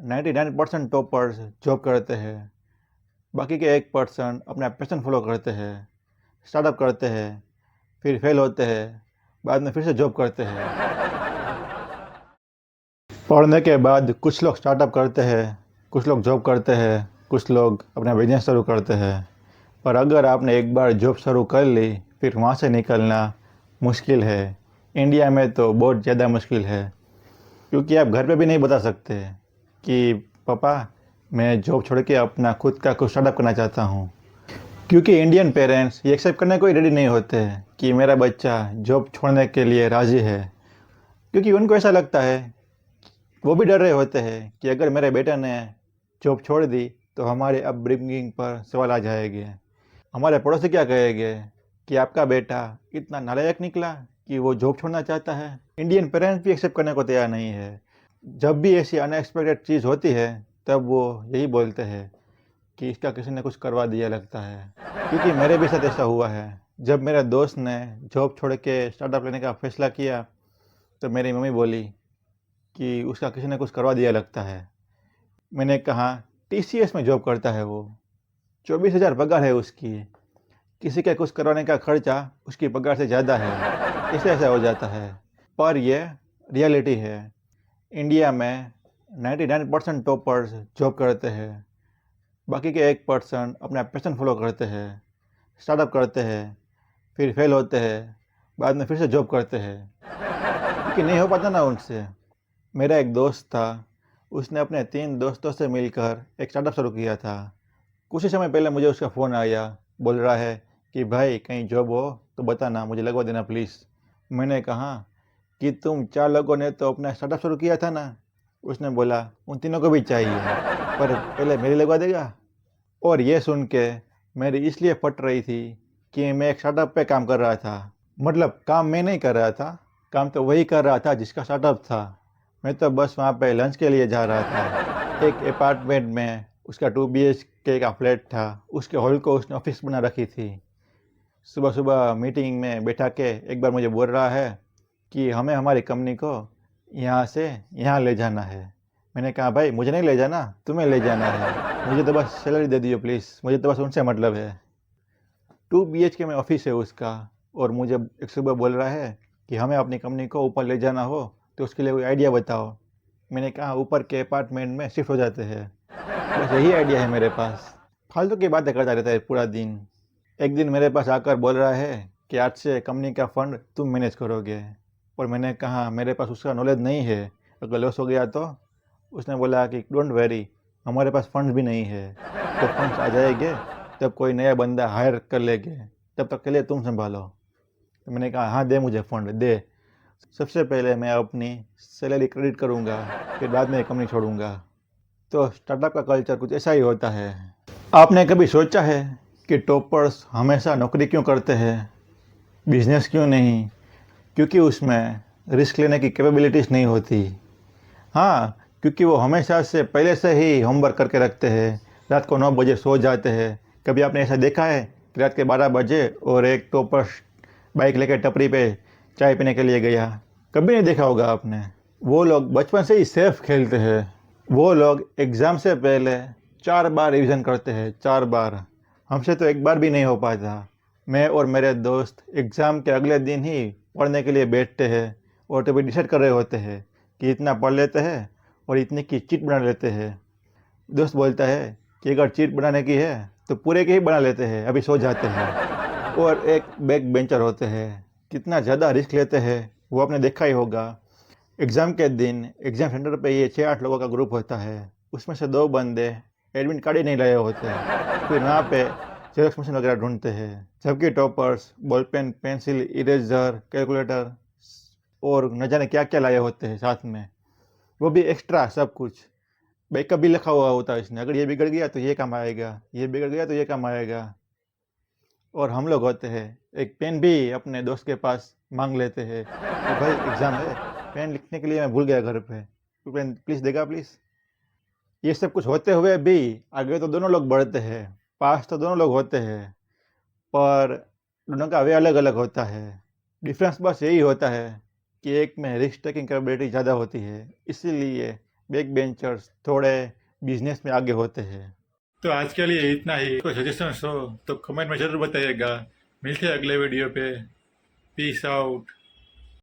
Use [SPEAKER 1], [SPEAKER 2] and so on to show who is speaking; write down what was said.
[SPEAKER 1] 99% toppers job करते हैं। बाकी के 1% अपना पैशन फॉलो करते हैं, स्टार्टअप करते हैं, फिर फेल होते हैं, बाद में फिर से जॉब करते हैं। पढ़ने के बाद कुछ लोग स्टार्टअप करते हैं, कुछ लोग जॉब करते हैं, कुछ लोग अपना बिजनेस शुरू करते हैं। पर अगर आपने एक बार जॉब शुरू कर ली, फिर वहाँ से निकलना मुश्किल है। इंडिया में तो बहुत ज़्यादा मुश्किल है, क्योंकि आप घर पे भी नहीं बता सकते कि पापा मैं जॉब छोड़ के अपना खुद का कुछ स्टार्टअप करना चाहता हूँ। क्योंकि इंडियन पेरेंट्स ये एक्सेप्ट करने को ही रेडी नहीं होते हैं कि मेरा बच्चा जॉब छोड़ने के लिए राज़ी है। क्योंकि उनको ऐसा लगता है, वो भी डर रहे होते हैं कि अगर मेरे बेटे ने जॉब छोड़ दी तो हमारे अपब्रिंगिंग पर सवाल आ जाएंगे। हमारे पड़ोसी क्या कहेंगे कि आपका बेटा इतना नालायक निकला कि वो जॉब छोड़ना चाहता है। इंडियन पेरेंट्स भी एक्सेप्ट करने को तैयार नहीं है। जब भी ऐसी अनएक्सपेक्टेड चीज़ होती है तब वो यही बोलते हैं कि इसका किसी ने कुछ करवा दिया लगता है। क्योंकि मेरे भी साथ ऐसा हुआ है। जब मेरे दोस्त ने जॉब छोड़ के स्टार्टअप लेने का फैसला किया तो मेरी मम्मी बोली कि उसका किसी ने कुछ करवा दिया लगता है। मैंने कहा टीसीएस में जॉब करता है वो, 24,000 पगार है उसकी, किसी के कुछ करवाने का खर्चा उसकी पगार से ज़्यादा है। कैसे ऐसा हो जाता है? पर यह रियलिटी है। इंडिया में 99% टॉपर्स जॉब करते हैं। बाकी के 1% अपना पैशन फॉलो करते हैं, स्टार्टअप करते हैं, फिर फेल होते हैं, बाद में फिर से जॉब करते हैं, क्योंकि नहीं हो पाता ना उनसे। मेरा एक दोस्त था, उसने अपने 3 दोस्तों से मिलकर एक स्टार्टअप शुरू किया था। कुछ ही समय पहले मुझे उसका फ़ोन आया, बोल रहा है कि भाई कहीं जॉब हो तो बताना, मुझे लगवा देना प्लीज़। मैंने कहा कि तुम 4 लोगों ने तो अपना स्टार्टअप शुरू किया था ना। उसने बोला उन तीनों को भी चाहिए, पर पहले मेरी लगवा देगा। और ये सुन के मेरी इसलिए फट रही थी कि मैं एक स्टार्टअप पे काम कर रहा था। मतलब काम मैं नहीं कर रहा था, काम तो वही कर रहा था जिसका स्टार्टअप था। मैं तो बस वहाँ पे लंच के लिए जा रहा था। एक अपार्टमेंट में उसका 2 BHK का फ्लैट था, उसके हॉल को उसने ऑफिस बना रखी थी। सुबह सुबह मीटिंग में बैठा के एक बार मुझे बोल रहा है कि हमें हमारी कंपनी को यहाँ से यहाँ ले जाना है। मैंने कहा भाई मुझे नहीं ले जाना, तुम्हें ले जाना है। मुझे तो बस सैलरी दे दियो प्लीज़, मुझे तो बस उनसे मतलब है। 2 BHK में ऑफिस है उसका, और मुझे एक सुबह बोल रहा है कि हमें अपनी कंपनी को ऊपर ले जाना हो तो उसके लिए कोई आइडिया बताओ। मैंने कहा ऊपर के अपार्टमेंट में शिफ्ट हो जाते हैं, बस यही आइडिया है मेरे पास। फालतू की बातें करता रहता है पूरा दिन। एक दिन मेरे पास आकर बोल रहा है कि आज से कंपनी का फंड तुम मैनेज करोगे। और मैंने कहा मेरे पास उसका नॉलेज नहीं है, अगर लॉस हो गया तो। उसने बोला कि डोंट वरी, हमारे पास फंड्स भी नहीं है, तो फंड्स आ जाएंगे तब कोई नया बंदा हायर कर लेंगे, तब तक के लिए तुम संभालो। तो मैंने कहा हाँ दे मुझे फंड दे। सबसे पहले मैं अपनी सैलरी क्रेडिट करूँगा, फिर बाद में कंपनी छोड़ूंगा। तो स्टार्टअप का कल्चर कुछ ऐसा ही होता है। आपने कभी सोचा है कि टॉपर्स हमेशा नौकरी क्यों करते हैं, बिजनेस क्यों नहीं? क्योंकि उसमें रिस्क लेने की कैपेबिलिटीज़ नहीं होती। हाँ, क्योंकि वो हमेशा से पहले से ही होमवर्क करके रखते हैं, रात को 9 बजे सो जाते हैं। कभी आपने ऐसा देखा है कि रात के 12 बजे और एक टॉपर बाइक लेकर टपरी पे चाय पीने के लिए गया? कभी नहीं देखा होगा आपने। वो लोग बचपन से ही सेफ खेलते हैं। वो लोग एग्ज़ाम से पहले 4 बार रिवीजन करते हैं, 4 बार। हमसे तो एक बार भी नहीं हो पाता। मैं और मेरे दोस्त एग्ज़ाम के अगले दिन ही पढ़ने के लिए बैठते हैं, और तभी डिसाइड कर रहे होते हैं कि इतना पढ़ लेते हैं और इतने की चीट बना लेते हैं। दोस्त बोलता है कि अगर चीट बनाने की है तो पूरे की ही बना लेते हैं, अभी सो जाते हैं। और एक बैक बेंचर होते हैं, कितना ज़्यादा रिस्क लेते हैं वो आपने देखा ही होगा। एग्ज़ाम के दिन एग्ज़ाम सेंटर पे ये 6-8 लोगों का ग्रुप होता है, उसमें से 2 बंदे एडमिट कार्ड ही नहीं लाए होते हैं, फिर वहाँ पे जेरॉक्स मशीन वगैरह ढूंढते हैं। जबकि toppers ball pen, pencil, eraser, calculator और न जाने क्या क्या लाए होते हैं साथ में, वो भी एक्स्ट्रा सब कुछ। बैकअप भी लिखा हुआ होता है इसमें, अगर ये बिगड़ गया तो ये काम आएगा, ये बिगड़ गया तो ये काम आएगा। और हम लोग होते हैं, एक पेन भी अपने दोस्त के पास मांग लेते हैं कि भाई एग्ज़ाम है, पेन लिखने के लिए मैं भूल गया घर पे, तो पेन प्लीज़ देगा प्लीज़। ये सब कुछ होते हुए भी आगे तो दोनों लोग बढ़ते हैं, पास तो दोनों लोग होते हैं, पर दोनों का वे अलग अलग होता है। डिफरेंस बस यही होता है कि एक में रिस्क टेकिंग कैपेबिलिटी ज़्यादा होती है, इसीलिए बैक बेंचर्स थोड़े बिजनेस में आगे होते हैं।
[SPEAKER 2] तो आज के लिए इतना ही। कोई सजेशन हो तो कमेंट में ज़रूर बताइएगा। मिलते हैं अगले वीडियो पे। Peace out.